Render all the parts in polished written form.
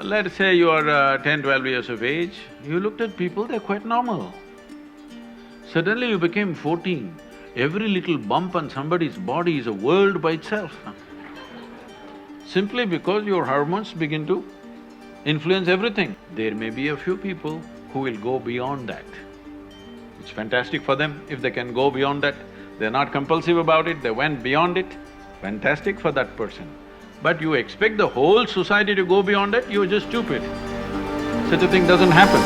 Let's say you are 10, 12 years of age, you looked at people, they're quite normal. Suddenly you became 14, every little bump on somebody's body is a world by itself. Simply because your hormones begin to influence everything. There may be a few people who will go beyond that. It's fantastic for them if they can go beyond that. They're not compulsive about it, they went beyond it, fantastic for that person. But you expect the whole society to go beyond that, you're just stupid. Such a thing doesn't happen.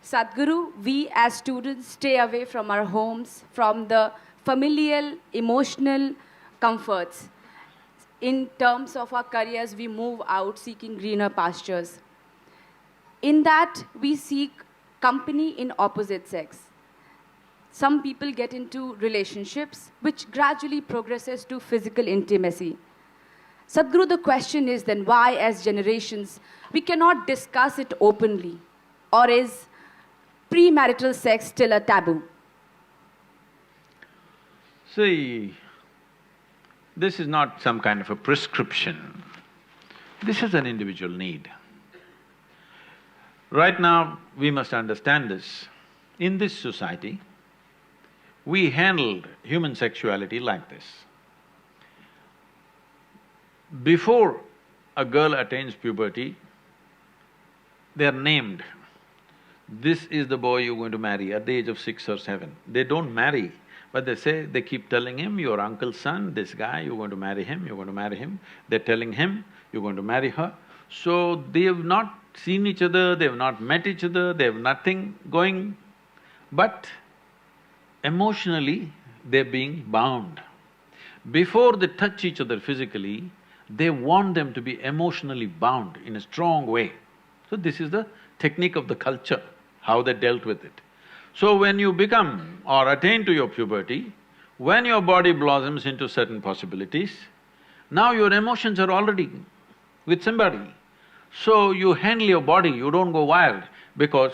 Sadhguru, we as students stay away from our homes, from the familial, emotional comforts. In terms of our careers, we move out seeking greener pastures. In that, we seek company in opposite sex. Some people get into relationships which gradually progresses to physical intimacy. Sadhguru, the question is then why as generations we cannot discuss it openly, or is premarital sex still a taboo? See, this is not some kind of a prescription, this is an individual need. Right now, we must understand this. In this society, we handled human sexuality like this. Before a girl attains puberty, they are named. This is the boy you're going to marry at the age of 6 or 7. They don't marry, but they keep telling him, your uncle's son, this guy, you're going to marry him, you're going to marry him. They're telling him, you're going to marry her. So they have not seen each other, they have not met each other, they have nothing going, but emotionally they're being bound. Before they touch each other physically, they want them to be emotionally bound in a strong way. So this is the technique of the culture, how they dealt with it. So when you become or attain to your puberty, when your body blossoms into certain possibilities, now your emotions are already with somebody. So you handle your body, you don't go wild because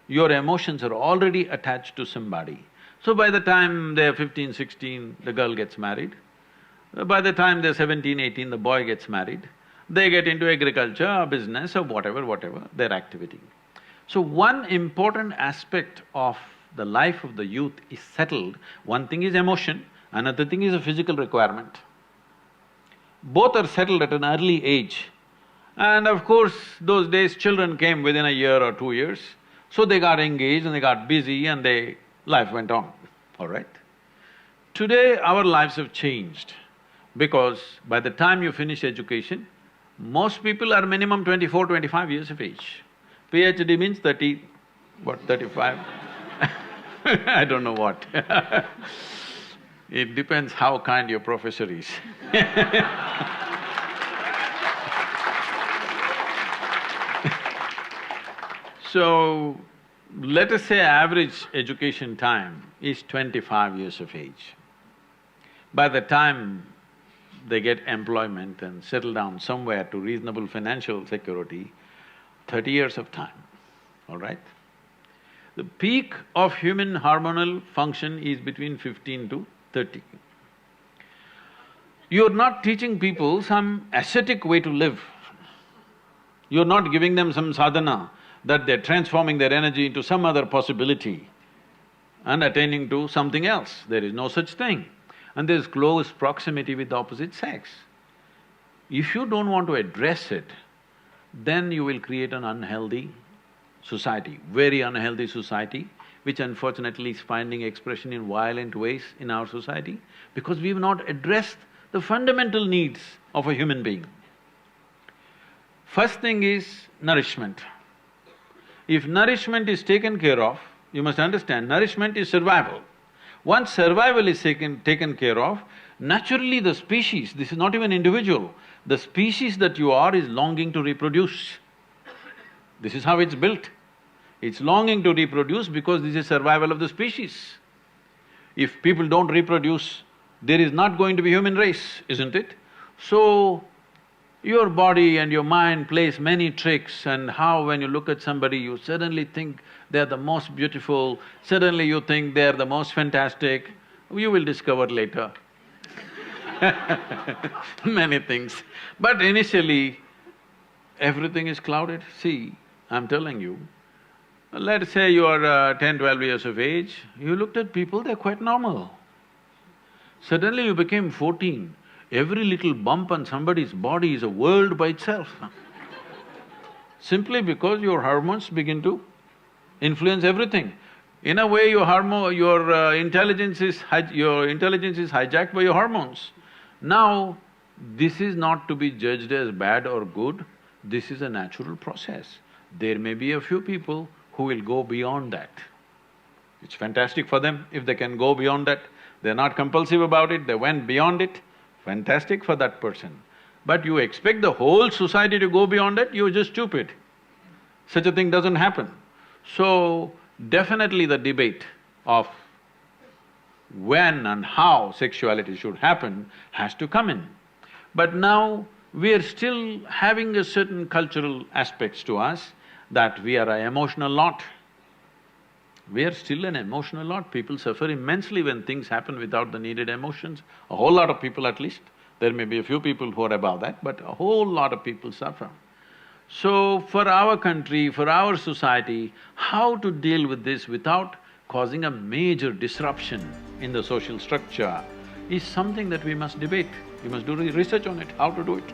your emotions are already attached to somebody. So by the time they're 15, 16, the girl gets married. By the time they're 17, 18, the boy gets married. They get into agriculture or business or whatever, their activity. So one important aspect of the life of the youth is settled. One thing is emotion, another thing is a physical requirement. Both are settled at an early age. And of course, those days children came within a year or 2 years, so they got engaged and they got busy and life went on, all right? Today, our lives have changed because by the time you finish education, most people are minimum 24, 25 years of age. PhD means 35? I don't know what It depends how kind your professor is So, let us say average education time is 25 years of age. By the time they get employment and settle down somewhere to reasonable financial security, 30 years of time, all right? The peak of human hormonal function is between 15 to 30. You're not teaching people some ascetic way to live. You're not giving them some sadhana that they're transforming their energy into some other possibility and attaining to something else. There is no such thing. And there's close proximity with the opposite sex. If you don't want to address it, then you will create an unhealthy society, very unhealthy society, which unfortunately is finding expression in violent ways in our society because we've not addressed the fundamental needs of a human being. First thing is nourishment. If nourishment is taken care of, you must understand, nourishment is survival. Once survival is taken care of, naturally the species, this is not even individual, the species that you are is longing to reproduce. This is how it's built. It's longing to reproduce because this is survival of the species. If people don't reproduce, there is not going to be human race, isn't it? So, Your body and your mind plays many tricks, and how when you look at somebody, you suddenly think they're the most beautiful, suddenly you think they're the most fantastic, you will discover later many things. But initially, everything is clouded. See, I'm telling you, let's say you are 10, 12 years of age, you looked at people, they're quite normal. Suddenly you became 14, every little bump on somebody's body is a world by itself. Simply because your hormones begin to influence everything. In a way, your intelligence is hijacked by your hormones. Now, this is not to be judged as bad or good, this is a natural process. There may be a few people who will go beyond that. It's fantastic for them if they can go beyond that. They're not compulsive about it, they went beyond it, fantastic for that person. But you expect the whole society to go beyond it, you're just stupid. Such a thing doesn't happen. So, definitely the debate of when and how sexuality should happen has to come in. But now, we are still having a certain cultural aspects to us that we are an emotional lot. We are still an emotional lot. People suffer immensely when things happen without the needed emotions. A whole lot of people at least. There may be a few people who are above that, but a whole lot of people suffer. So, for our country, for our society, how to deal with this without causing a major disruption in the social structure is something that we must debate. We must do research on it, how to do it.